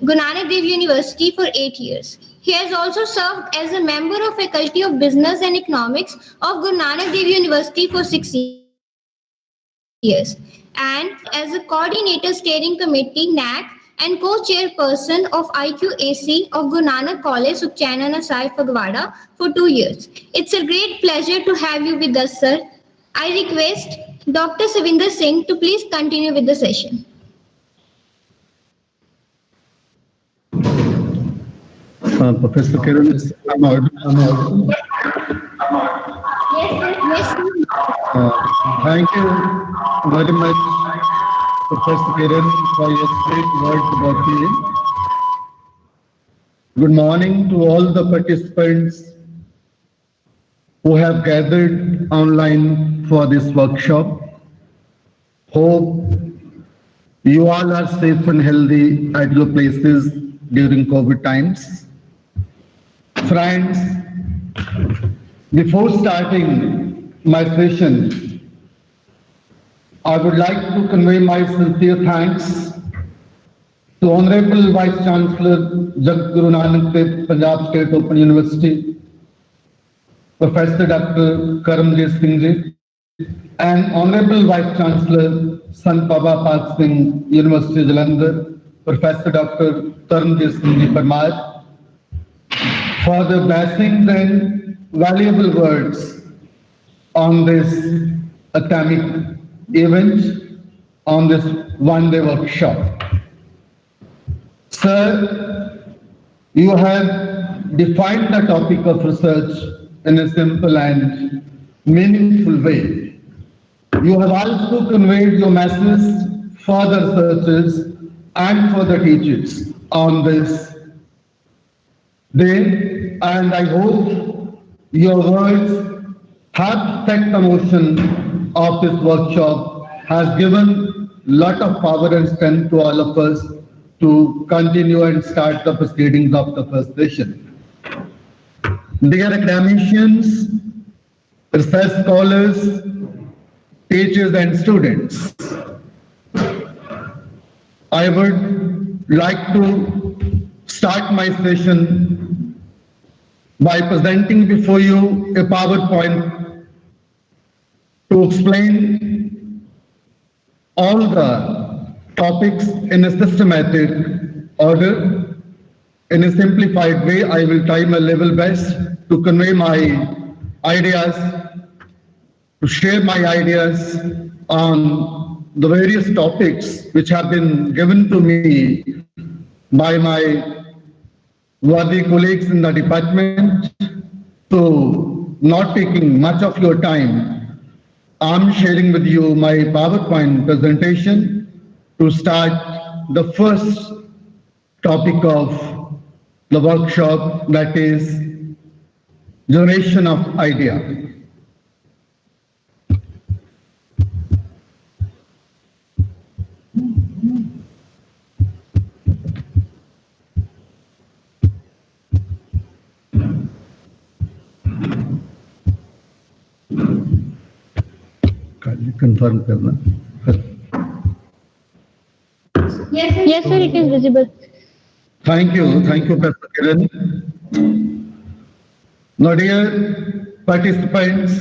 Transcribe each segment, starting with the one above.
Guru Nanak Dev University for 8 years. He has also served as a member of Faculty of Business and Economics of Guru Nanak Dev University for 6 years, and as a coordinator steering committee NAC and co-chairperson of IQAC of Guru Nanak College, Sukhchena Nasai, Fagwada for 2 years. It's a great pleasure to have you with us, sir. I request Dr. Savinder Singh to please continue with the session. Professor Kiran, I'm audible. Yes. Thank you very much, Professor Kiran, for your great words about me. Good morning to all the participants who have gathered online for this workshop. Hope you all are safe and healthy at your places during COVID times. Friends, before starting my session, I would like to convey my sincere thanks to Honorable Vice Chancellor, Jagat Guru Nanak Dev Punjab State Open University, Professor Dr. Karamjit Singh Ji, and Honorable Vice Chancellor, Sant Baba Pal Singh University, Jalandhar, Professor Dr. Karamjit Singh Ji Parmar, for the blessings and valuable words on this academic event, on this one-day workshop. Sir, you have defined the topic of research in a simple and meaningful way. You have also conveyed your message for the researchers and for the teachers on this day, and I hope your words have set the motion of this workshop, has given a lot of power and strength to all of us to continue and start the proceedings of the first session. Dear academicians, research scholars, teachers and students, I would like to start my session by presenting before you a PowerPoint to explain all the topics in a systematic order. In a simplified way, I will try my level best to convey my ideas, to share my ideas on the various topics which have been given to me by my worthy colleagues in the department. So, not taking much of your time, I'm sharing with you my PowerPoint presentation to start the first topic of the workshop, that is generation of idea. Confirm karna. Yes, sir, it is visible. Thank you, Professor Kiran. Now, dear participants,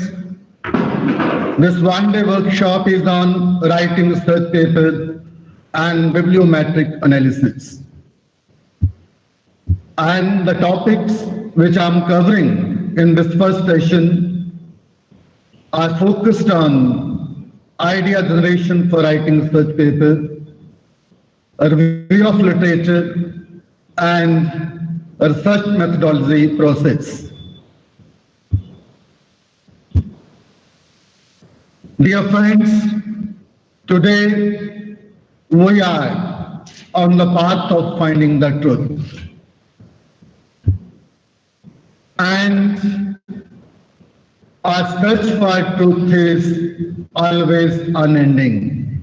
this one-day workshop is on writing research paper and bibliometric analysis. And the topics which I'm covering in this first session are focused on idea generation for writing research paper, a review of literature, and a research methodology process. Dear friends, today we are on the path of finding the truth. And our search for truth is always unending.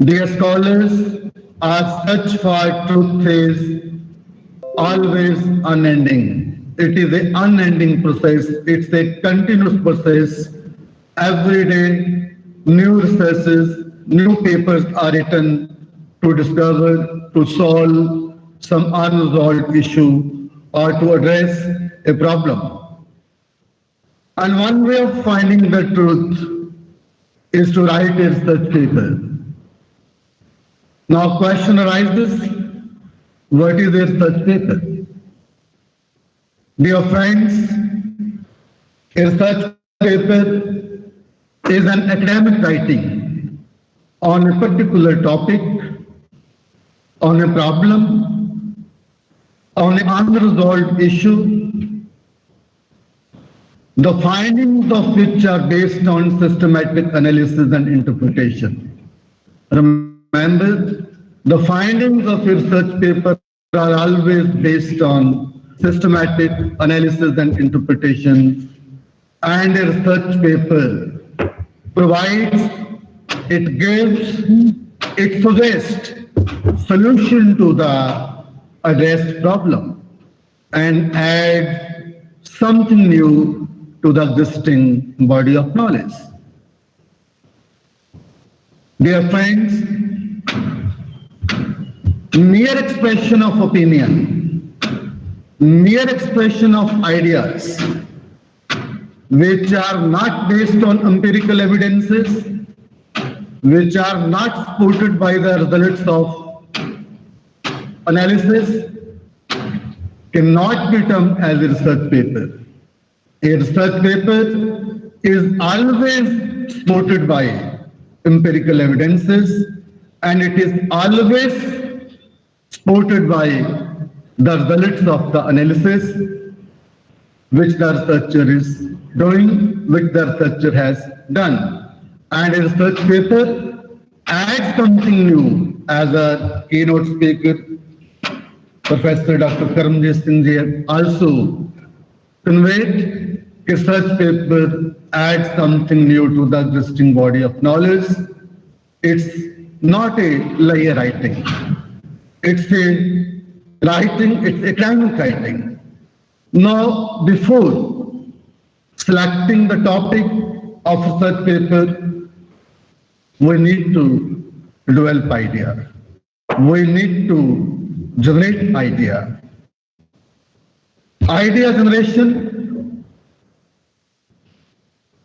Dear scholars, our search for truth is always unending. It is an unending process. It's a continuous process. Every day, new researches, new papers are written, to discover, to solve some unresolved issue, or to address a problem. And one way of finding the truth is to write a research paper. Now, question arises, what is a research paper? Dear friends, a research paper is an academic writing on a particular topic, on a problem, on an unresolved issue, the findings of which are based on systematic analysis and interpretation. Remember, the findings of a research paper are always based on systematic analysis and interpretation, and a research paper provides, it gives, it suggests solution to the addressed problem and adds something new to the existing body of knowledge. Dear friends, mere expression of opinion, mere expression of ideas, which are not based on empirical evidences, which are not supported by the results of analysis, cannot be termed as a research paper. A research paper is always supported by empirical evidences, and it is always supported by the results of the analysis which the researcher is doing, which the researcher has done. And a research paper adds something new. As a keynote speaker, Professor Dr. Karamjit Singh ji also conveyed, research paper adds something new to the existing body of knowledge. It's not a lay writing. It's a writing, it's academic writing. Now, before selecting the topic of research paper, we need to develop idea. We need to generate idea. Idea generation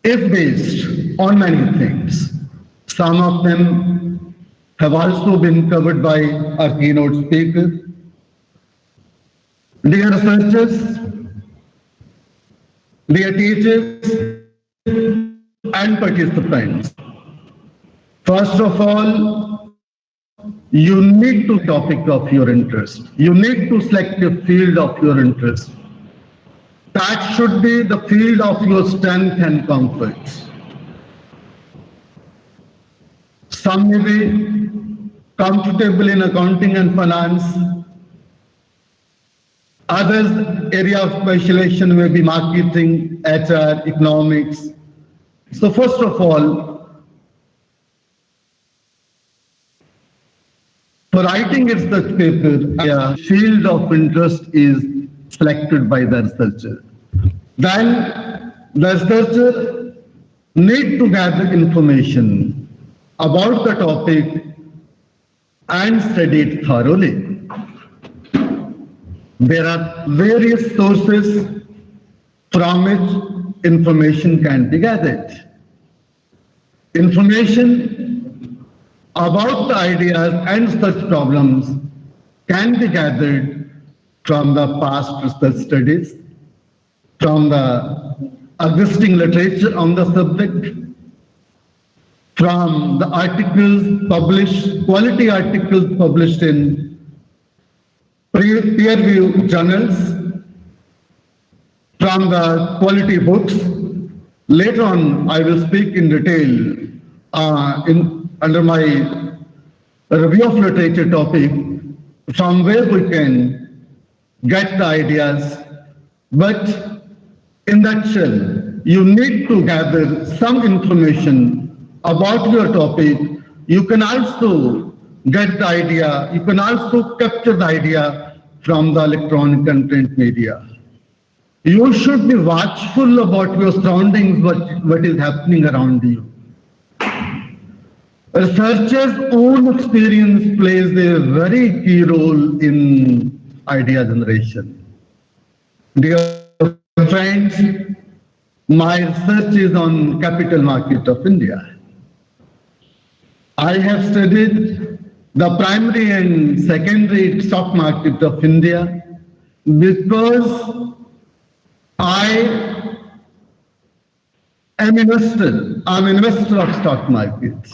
is based on many things. Some of them have also been covered by our keynote speaker. Dear researchers, dear teachers and participants, first of all, you need to topic of your interest. You need to select a field of your interest. That should be the field of your strength and comfort. Some may be comfortable in accounting and finance. Others' area of specialization may be marketing, HR, economics. So first of all, for writing a research paper, a field of interest is selected by the researcher. Then the researcher needs to gather information about the topic and study it thoroughly. There are various sources from which information can be gathered. Information about the ideas and such problems can be gathered from the past research studies, from the existing literature on the subject, from the articles published, quality articles published in peer-reviewed journals, from the quality books. Later on, I will speak in detail under my review of literature topic, from where we can get the ideas. But in that shell, you need to gather some information about your topic. You can also get the idea, you can also capture the idea from the electronic and print media. You should be watchful about your surroundings, what is happening around you. Researchers' own experience plays a very key role in idea generation. Dear friends, my research is on capital market of India. I have studied the primary and secondary stock market of India because I I'm an investor of stock markets.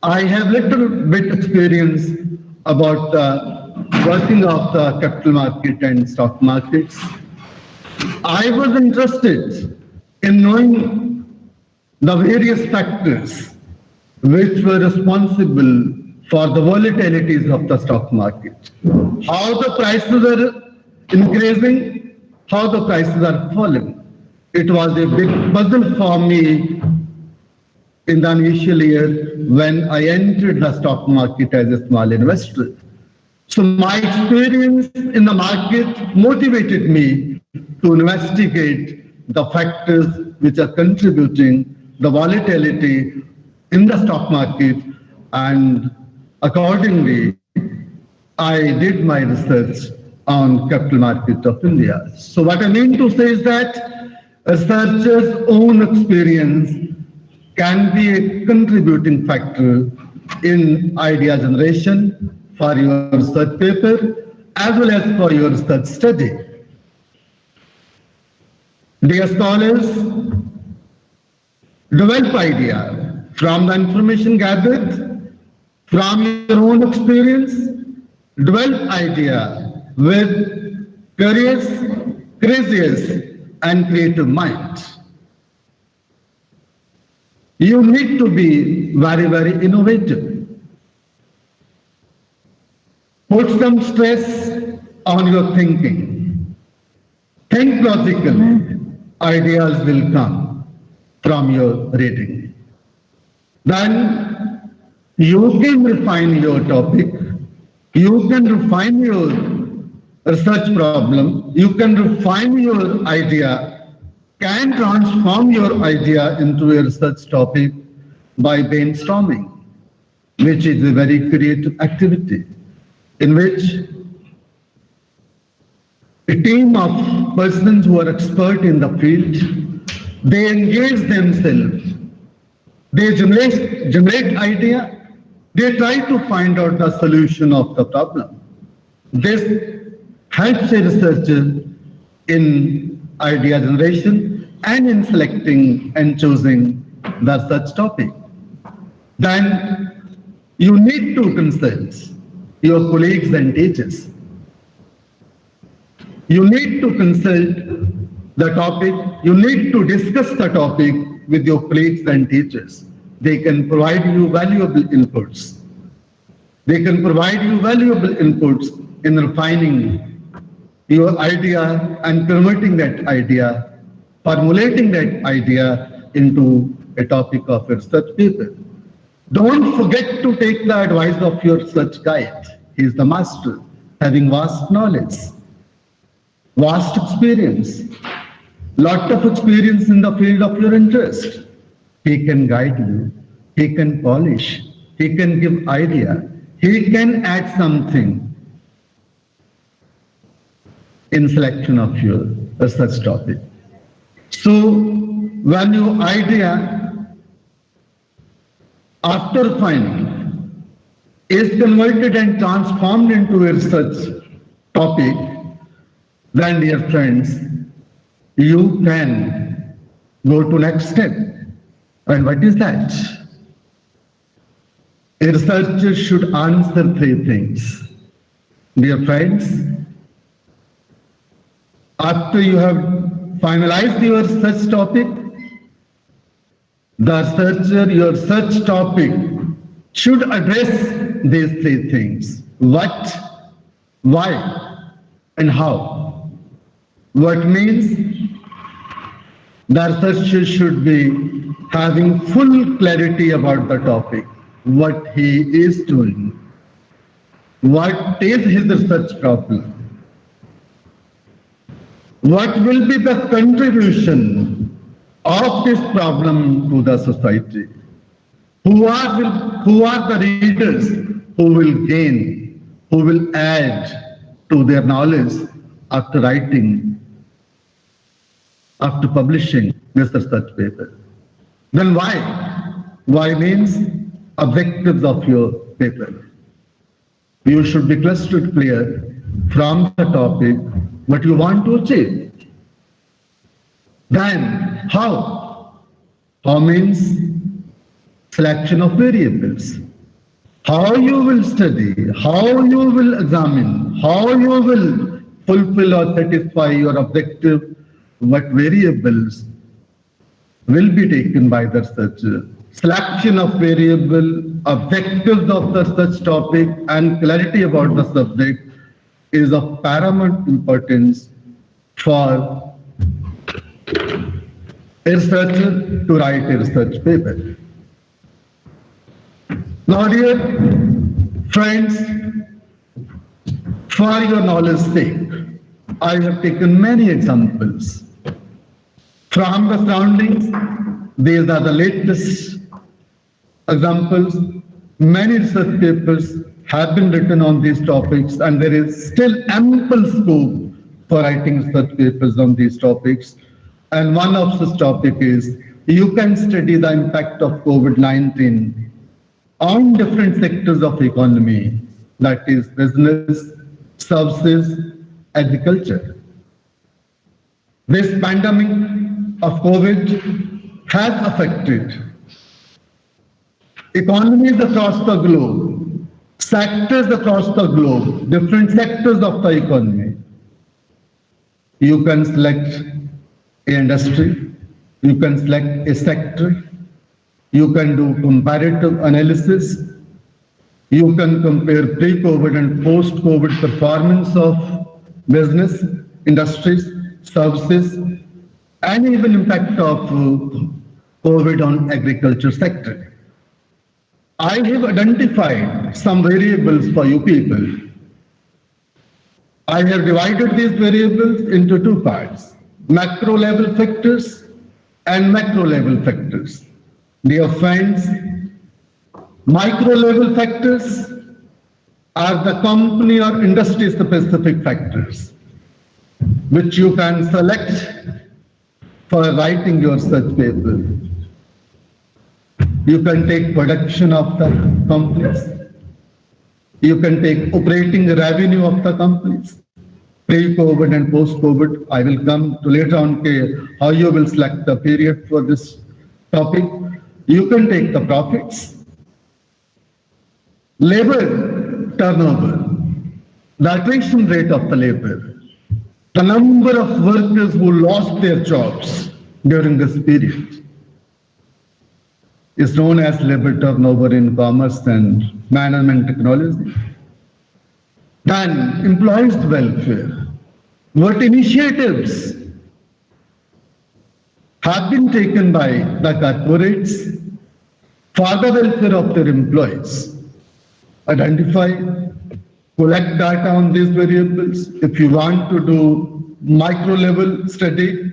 I have little bit experience about the working of the capital market and stock markets. I was interested in knowing the various factors which were responsible for the volatilities of the stock market. How the prices are increasing, how the prices are falling. It was a big puzzle for me in the initial year when I entered the stock market as a small investor. So my experience in the market motivated me to investigate the factors which are contributing the volatility in the stock market, and accordingly I did my research on capital market of India. So what I mean to say is that researchers' own experience can be a contributing factor in idea generation for your research paper as well as for your research study. Dear scholars, develop idea from the information gathered from your own experience. Develop idea with curious and creative mind. You need to be very, very innovative. Put some stress on your thinking. Think logically. Ideas will come from your reading. Then you can refine your topic. You can refine your research problem. You can refine your idea, can transform your idea into a research topic by brainstorming, which is a very creative activity in which a team of persons who are expert in the field, they engage themselves, they generate idea, they try to find out the solution of the problem. This helps a researcher in idea generation and in selecting and choosing the research topic. Then you need to consult your colleagues and teachers. You need to consult the topic, you need to discuss the topic with your colleagues and teachers. They can provide you valuable inputs. They can provide you valuable inputs in refining your idea and converting that idea, formulating that idea into a topic of your research paper. Don't forget to take the advice of your research guide. He is the master, having vast knowledge, vast experience, lot of experience in the field of your interest. He can guide you, he can polish, he can give idea, he can add something in selection of your research topic. So when your idea after refining is converted and transformed into a research topic, then dear friends, you can go to next step. And what is that? A researcher should answer three things. Dear friends, after you have finalized your research topic, the researcher, your research topic should address these three things. What, why, and how. What means the researcher should be having full clarity about the topic, what he is doing, what is his research problem, what will be the contribution of this problem to the society, Who are the readers who will gain, who will add to their knowledge after writing, after publishing this research paper? Then why? Why means objectives of your paper. You should be crystal clear from the topic what you want to achieve. Then how? How means selection of variables. How you will study, how you will examine, how you will fulfill or satisfy your objective, what variables will be taken by the researcher. Selection of variable, objectives of the research topic, and clarity about the subject is of paramount importance for a researcher to write a research paper. Now, dear friends, for your knowledge sake, I have taken many examples from the surroundings. These are the latest examples. Many research papers have been written on these topics, and there is still ample scope for writing research papers on these topics. And one of such topic is you can study the impact of COVID-19 on different sectors of economy, that is business, services, agriculture. This pandemic of COVID has affected economies across the globe, sectors across the globe, different sectors of the economy. You can select an industry, you can select a sector, you can do comparative analysis, you can compare pre-COVID and post-COVID performance of business, industries, services, and even impact of COVID on agriculture sector. I have identified some variables for you people. I have divided these variables into two parts, macro level factors and macro level factors. Dear friends, micro level factors are the company or industry specific factors which you can select for writing your research paper. You can take production of the companies. You can take operating revenue of the companies, pre-COVID and post-COVID. I will come to later on how you will select the period for this topic. You can take the profits, labor turnover, the attrition rate of the labor, the number of workers who lost their jobs during this period is known as labor turnover in commerce and management technology. Then employees' welfare. What initiatives have been taken by the corporates for the welfare of their employees? Identify, collect data on these variables. If you want to do micro level study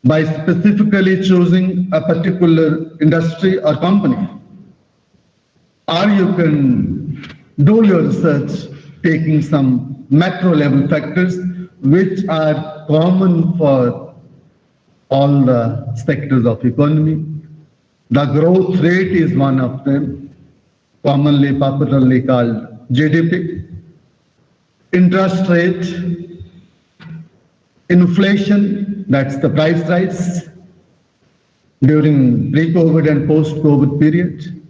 by specifically choosing a particular industry or company, or you can do your research taking some macro level factors which are common for all the sectors of economy. The growth rate is one of them, commonly popularly called GDP. Interest rate, inflation, that's the price rise during pre-COVID and post-COVID period.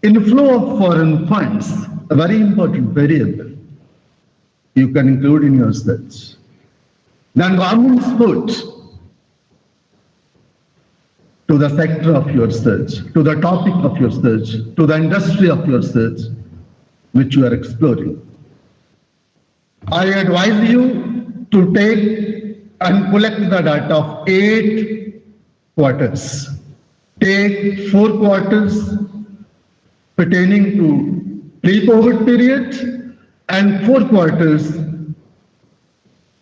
Inflow of foreign funds, a very important variable you can include in your search. Then government support to the sector of your search, to the topic of your search, to the industry of your search, which you are exploring. I advise you to take and collect the data of 8 quarters. Take 4 quarters pertaining to pre-COVID period and 4 quarters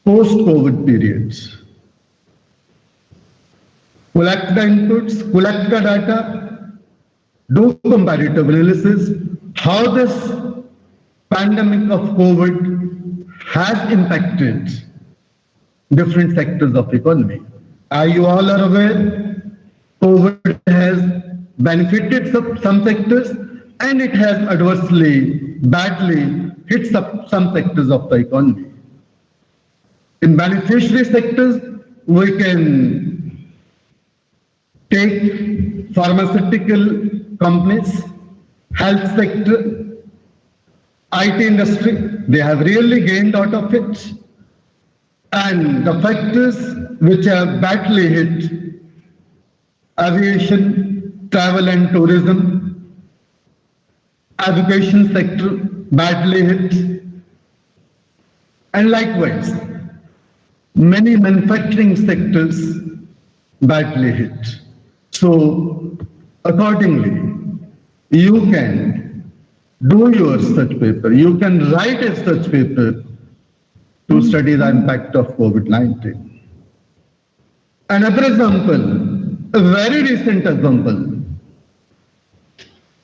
post-COVID period. Collect the inputs, collect the data, do comparative analysis how this pandemic of COVID has impacted different sectors of economy. Are you all are aware? COVID has benefited some sectors and it has adversely, badly hit some sectors of the economy. In beneficiary sectors, we can take pharmaceutical companies, health sector, IT industry. They have really gained out of it. And the factors which have badly hit aviation, travel and tourism, education sector badly hit, and likewise, many manufacturing sectors badly hit. So, accordingly, you can do your research paper, you can write a research paper to study the impact of COVID-19. Another example, a very recent example,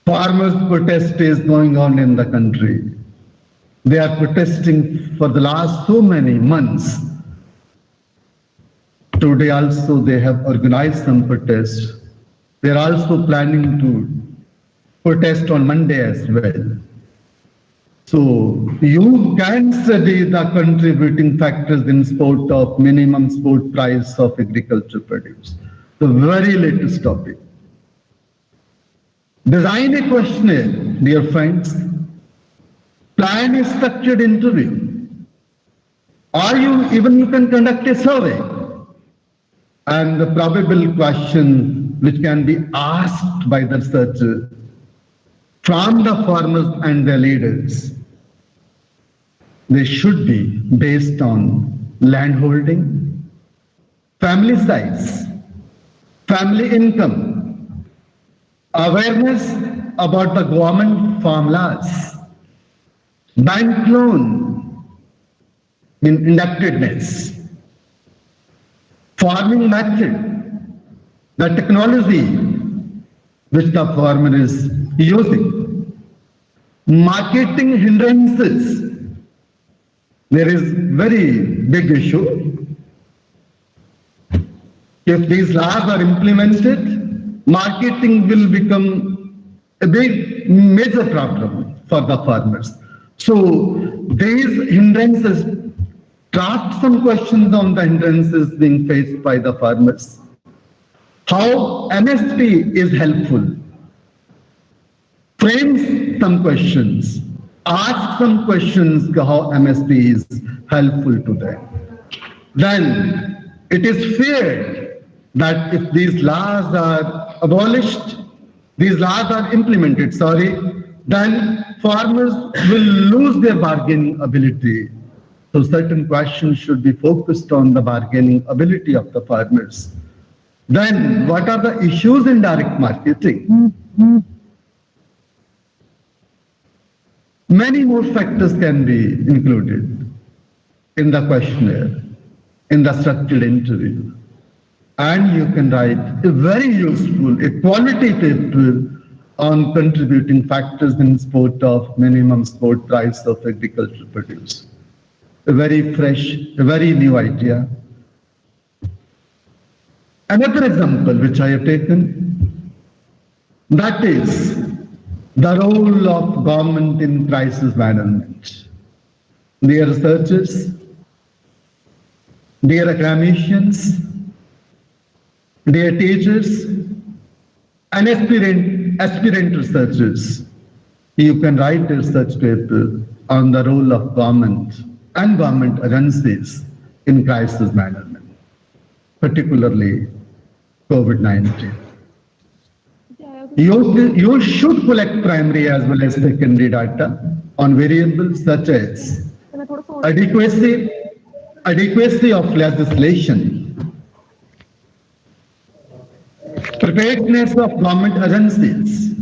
farmers' protest is going on in the country. They are protesting for the last so many months. Today also they have organized some protests. They are also planning to protest on Monday as well. So you can study the contributing factors in support of minimum support price of agriculture produce. The very latest topic. Design a questionnaire, dear friends. Plan a structured interview. Or you can conduct a survey. And the probable question which can be asked by the researcher from the farmers and their leaders, they should be based on land holding, family size, family income, awareness about the government farm laws, bank loan indebtedness, farming method, the technology which the farmer is using, marketing hindrances. There is very big issue. If these laws are implemented, marketing will become a big major problem for the farmers. So these hindrances, draft some questions on the hindrances being faced by the farmers. How MSP is helpful. Frame some questions. Ask some questions how MSP is helpful to them. Then it is feared that if these laws are abolished, these laws are implemented, then farmers will lose their bargaining ability. So certain questions should be focused on the bargaining ability of the farmers. Then what are the issues in direct marketing? Many more factors can be included in the questionnaire, in the structured interview. And you can write a very useful, a quality paper on contributing factors in support of minimum support price of agricultural produce. A very fresh, a very new idea. Another example which I have taken, that is the role of government in crisis management. Dear researchers, dear academicians, dear teachers, and aspirant researchers, you can write a research paper on the role of government and government agencies in crisis management, particularly COVID-19. You should collect primary as well as secondary data on variables such as adequacy of legislation, preparedness of government agencies,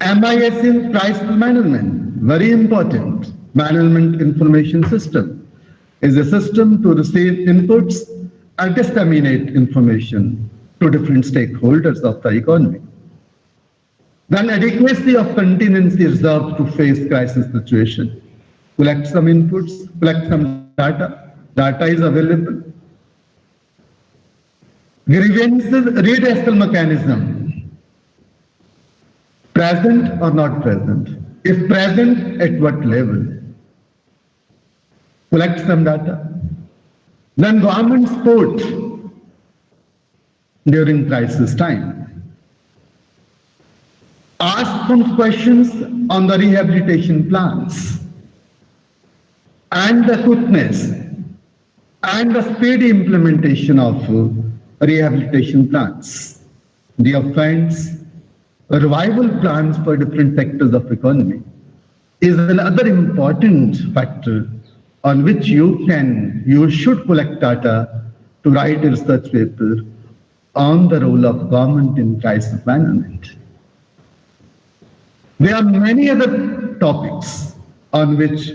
MIS in crisis management, very important. Management information system is a system to receive inputs and disseminate information to different stakeholders of the economy. Then adequacy of contingency reserve to face crisis situation. Collect some inputs, collect some data. Data is available. Grievances redressal mechanism. Present or not present? If present, at what level? Collect some data. Then government support during crisis time. Ask some questions on the rehabilitation plans and the quickness and the speedy implementation of rehabilitation plans. The offense revival plans for different sectors of economy is another important factor on which you should collect data to write a research paper on the role of government in crisis management. There are many other topics on which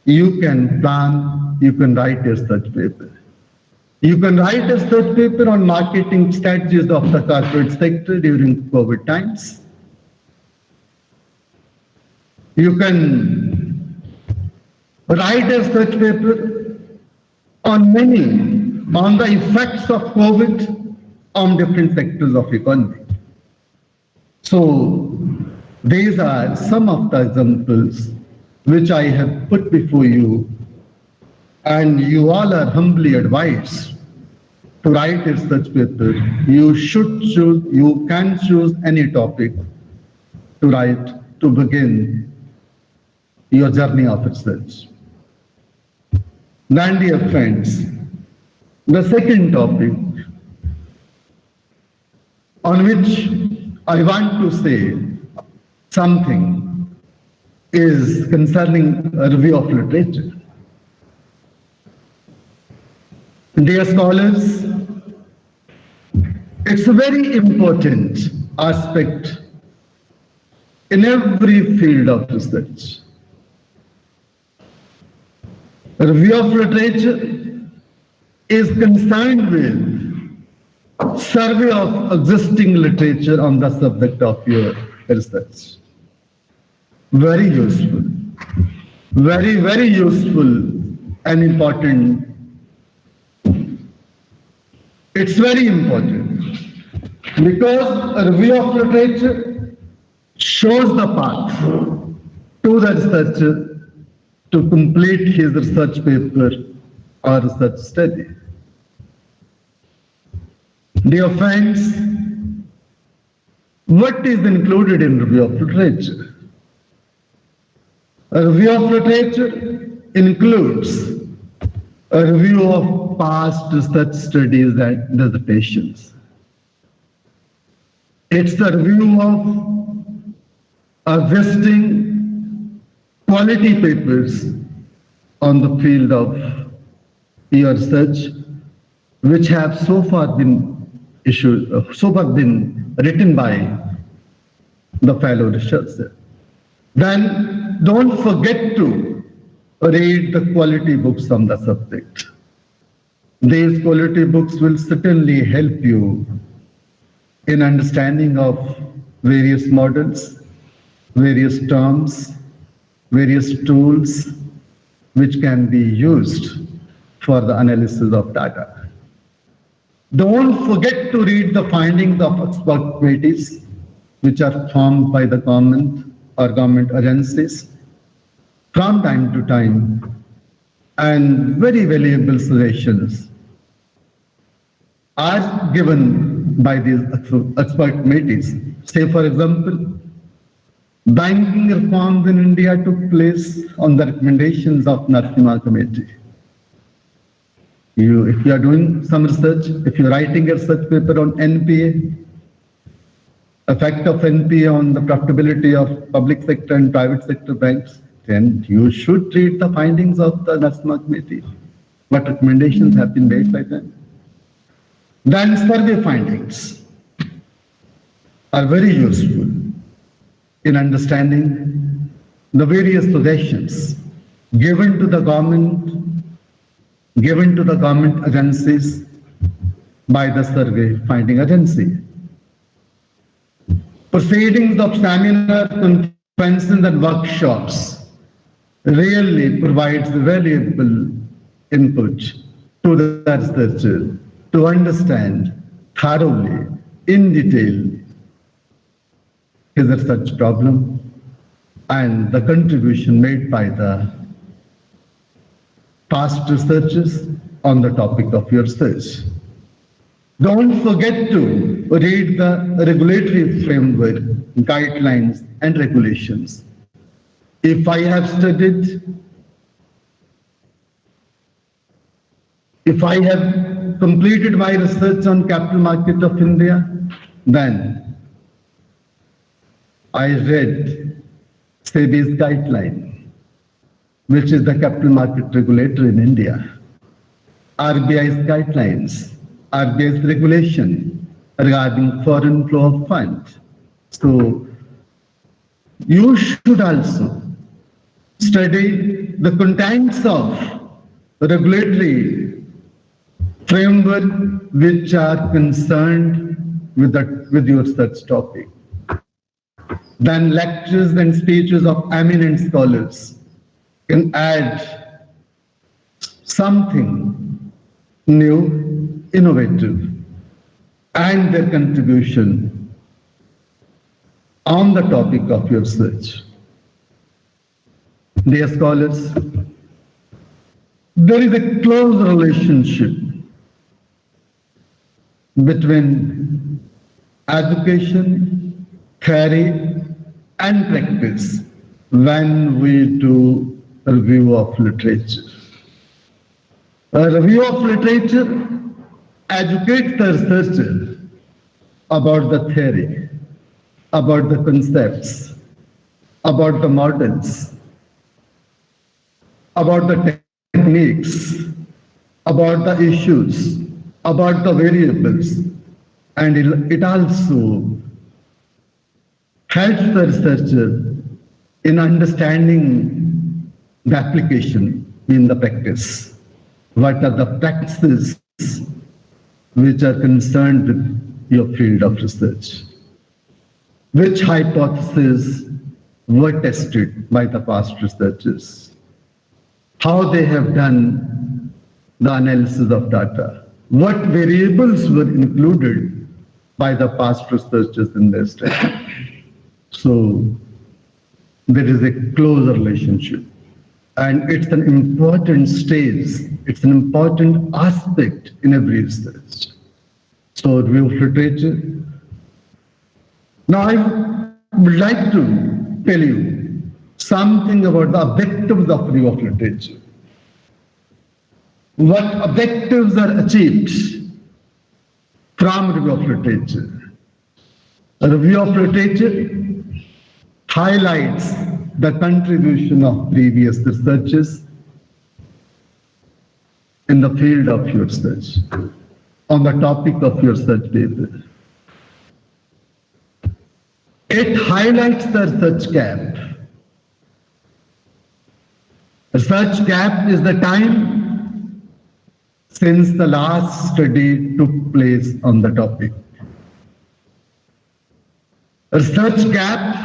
you can plan, you can write a research paper. You can write a research paper on marketing strategies of the corporate sector during COVID times. You can write a research paper on the effects of COVID on different sectors of economy. So these are some of the examples which I have put before you, and you all are humbly advised to write a research paper. You can choose any topic to write to begin your journey of research. Then, dear friends, the second topic on which I want to say something is concerning a review of literature. Dear scholars, it's a very important aspect in every field of research. A review of literature is concerned with survey of existing literature on the subject of your research. Very useful, very, very useful and important. It's very important because a review of literature shows the path to the researcher to complete his research paper or research study. Dear friends, what is included in review of literature? A review of literature includes a review of past research studies and dissertations. It's a review of visiting quality papers on the field of your research, which have so far been written by the fellow researcher. Then don't forget to read the quality books on the subject. These quality books will certainly help you in understanding of various models, various terms, various tools which can be used for the analysis of data. Don't forget to read the findings of expert committees which are formed by the government or government agencies from time to time, and very valuable suggestions are given by these expert committees. Say, for example, banking reforms in India took place on the recommendations of Narasimha Committee. If you are doing some research, if you're writing a research paper on NPA, effect of NPA on the profitability of public sector and private sector banks, then you should read the findings of the Narasimha Committee, what recommendations have been made by them. Then survey findings are very useful in understanding the various suggestions given to the government agencies by the survey finding agency. Proceedings of seminar, conferences, and workshops really provides valuable input to the researcher to understand thoroughly, in detail, his research problem and the contribution made by the past researchers on the topic of your research. Don't forget to read the regulatory framework, guidelines, and regulations. If I have studied, if I have completed my research on capital market of India, then I read SEBI's guideline, which is the capital market regulator in India, RBI's guidelines, RBI's regulation regarding foreign flow of funds. So you should also study the contents of regulatory framework which are concerned with your such topic. Then lectures and speeches of eminent scholars can add something new, innovative, and their contribution on the topic of your research. Dear scholars, there is a close relationship between education, theory, and practice when we do a review of literature. A review of literature educates the researcher about the theory, about the concepts, about the models, about the techniques, about the issues, about the variables, and it also helps the researcher in understanding the application in the practice. What are the practices which are concerned with your field of research? Which hypotheses were tested by the past researchers? How they have done the analysis of data? What variables were included by the past researchers in their study? So there is a close relationship, and it's an important stage, it's an important aspect in every research. So review of literature. Now I would like to tell you something about the objectives of review of literature. What objectives are achieved from review of literature? A review of literature highlights the contribution of previous researchers in the field of your research, on the topic of your research paper. It highlights the research gap. Research gap is the time since the last study took place on the topic. Research gap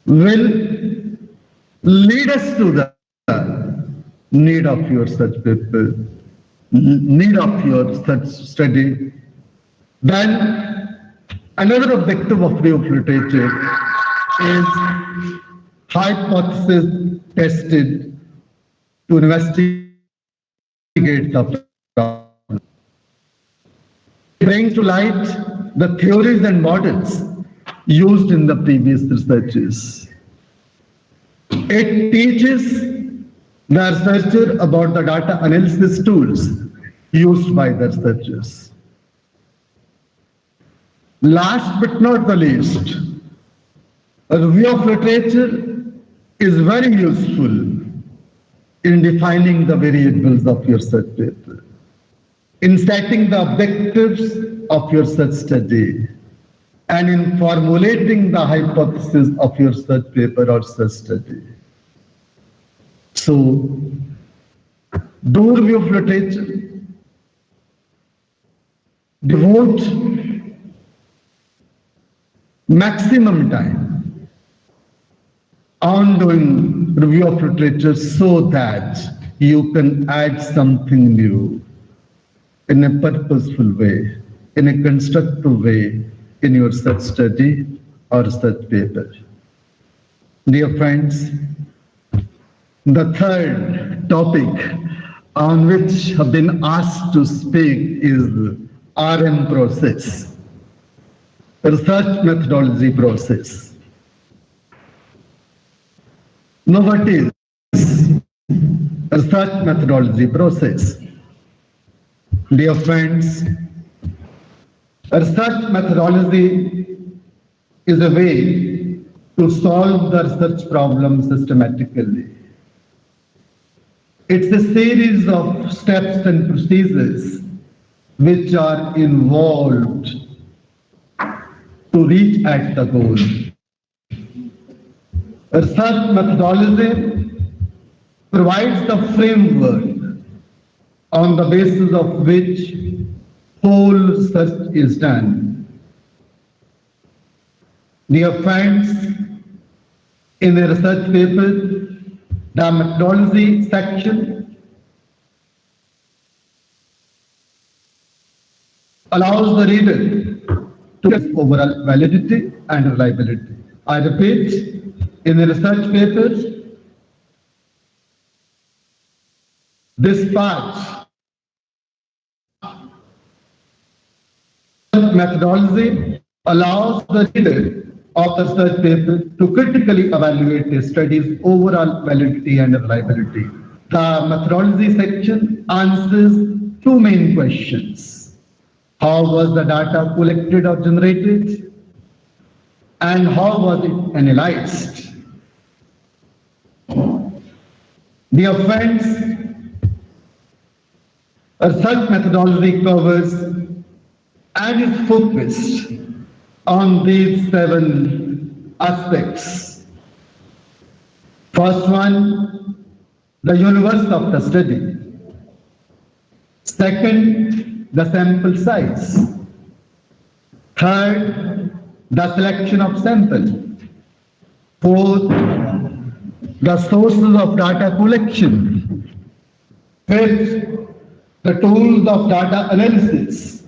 will lead us to the need of your research paper, need of your research study. Then another objective of review of literature is hypothesis tested to investigate the problem. Bring to light the theories and models used in the previous researches. It teaches the researcher about the data analysis tools used by the researchers. Last but not the least, a review of literature is very useful in defining the variables of your research paper, in setting the objectives of your research study, and in formulating the hypothesis of your research paper or research study. So, do review of literature, devote maximum time, ongoing review of literature so that you can add something new in a purposeful way, in a constructive way in your research study or research paper. Dear friends, the third topic on which I've been asked to speak is RM process, research methodology process. Now what is research methodology process? Dear friends, research methodology is a way to solve the research problem systematically. It's a series of steps and procedures which are involved to reach at the goal. Research methodology provides the framework on the basis of which whole research is done. Dear friends, in the research paper, the methodology section allows the reader to test overall validity and reliability. I repeat, in the research paper, this part methodology allows the reader of the research paper to critically evaluate a study's overall validity and reliability. The methodology section answers two main questions. How was the data collected or generated? And how was it analyzed? Dear friends, research methodology covers and is focused on these 7 aspects. First one, the universe of the study. Second, the sample size. Third, the selection of sample. Fourth, the sources of data collection. Fifth, the tools of data analysis.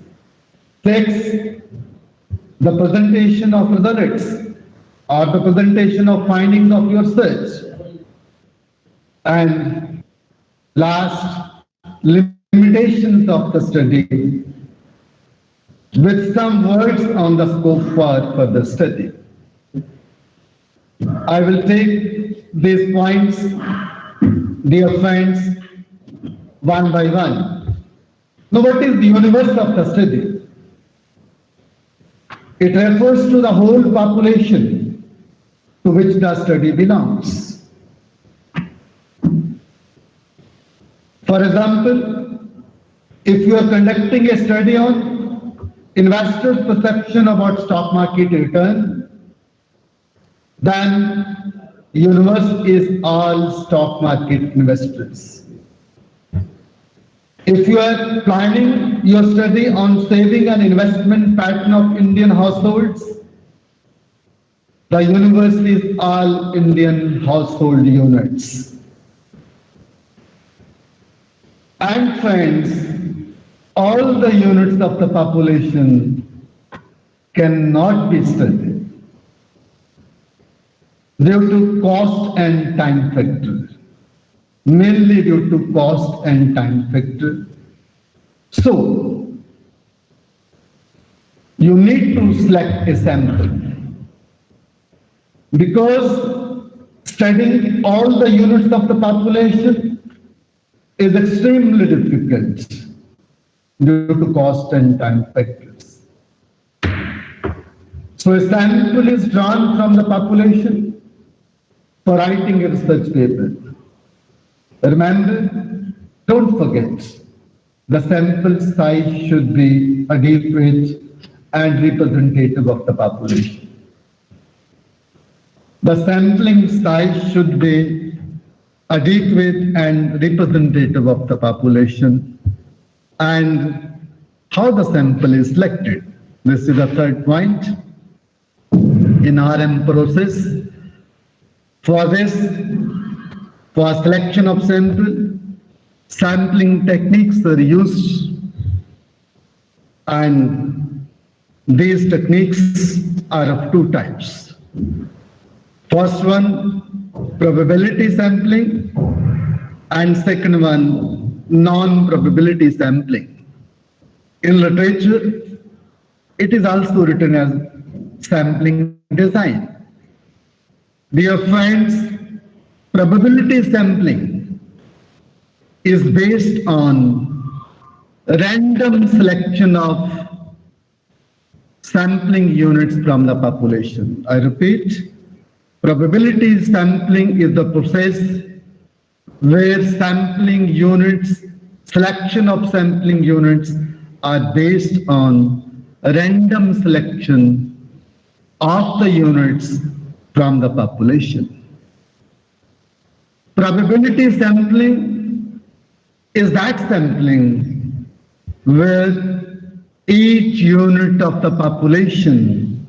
Sixth, the presentation of results or the presentation of findings of your search. And last, limitations of the study with some words on the scope for further study. I will take these points, dear friends, one by one. Now, what is the universe of the study? It refers to the whole population to which the study belongs. For example, if you are conducting a study on investors' perception about stock market return, then universe is all stock market investors. If you are planning your study on saving and investment pattern of Indian households, the universe is all Indian household units. And friends, all the units of the population cannot be studied due to cost and time factor. Mainly due to cost and time factor. So, you need to select a sample because studying all the units of the population is extremely difficult due to cost and time factors. So, a sample is drawn from the population for writing a research paper. Remember, don't forget, the sample size should be adequate and representative of the population. The sampling size should be adequate and representative of the population. And how the sample is selected. This is the third point. in RM process. For this, for selection of sample, sampling techniques are used, and these techniques are of two types. First one, probability sampling, and second one, non-probability sampling. In literature, it is also written as sampling design. Dear friends, probability sampling is based on random selection of sampling units from the population. I repeat, probability sampling is the process where selection of sampling units are based on random selection of the units from the population. Probability sampling is that sampling where each unit of the population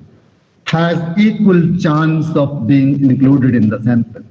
has equal chance of being included in the sample.